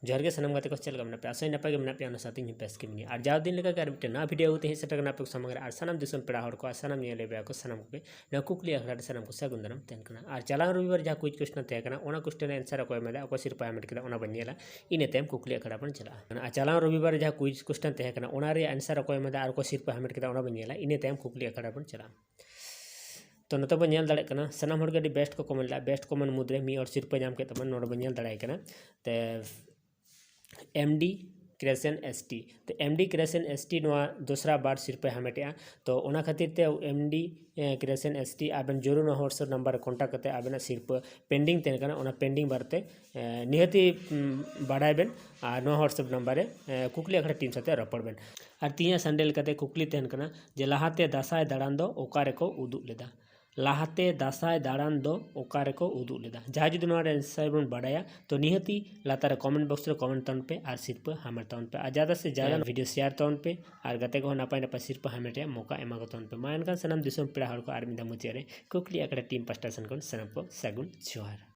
जोहार गे सानाम गाते को चल गमना पे आशा नपाय गमना पे अना साथी ᱧ पेस के मिनी और जाव दिन लेका कार मिटे ना वीडियो होते हैं सेटा पे सामने और सानाम दिसम पेड़ा हड़ को सानाम नेले बे को सानाम को ना कुकली अखड़ा सानाम को सागुन दाराम तहन कना और चला रविवार जहाँ कुछ क्वेश्चन तहन कना ओना क्वेश्चन आंसर को एमदा को सिरपा हेमेट केदा ओना बनेला इने तम कुकली अखड़ा बन चला और चला रविवार जहाँ कुछ क्वेश्चन तहन कना ओना रे आंसर को एमदा और को सिरपा हेमेट केदा ओना बनेला इने तम कुकली अखड़ा बन चला तो नतो बन नेल दाड़े कना सानाम हड़ गडी बेस्ट को कमेंट ला बेस्ट कमेंट मुद्रे मी और सिरपा जाम के तमन नोड बन नेल दाड़े कना ते एमडी क्रेसन एसटी तो एमडी क्रेसन एसटी दूसरा बार सिरपा हमेटा तो ओना खातिर ते एमडी क्रेसन एसटी आबेन जरूर व्हाट्सएप नंबर कॉन्टैक्ट करते आबेना सिरपा पेंडिंग तहन कना ओना पेंडिंग बारते निहती बाड़ायबेन और नो व्हाट्सएप नंबर कुकली अखड़ा टीम साथे रपड़बेन और तीया संडेल कते कुकली तहन कना जे लाहाते दासाय दाड़ान दो ओकारे को उदुग लेदा लाहाते दासाय दाड़ान दो ओकारे को उदुग लेदा जहाँ जुदी नोआ आंसर बन बाड़ाया तो निहती लातार कमेंट बॉक्स रे कमेंट तन पे और सिरपा हामेट तन पे और ज़्यादा से ज़्यादा वीडियो शेयर तन पे और गते को नपाय नपाय सिरपा हामेटे मौका एमा को तन पे मा एनखान सानाम दिसम पेड़ा हड़ को आर मिदा मुचे रे कुकली अकड़ा टीम पास्टा सन कोन सानाम को सागुन जोहार।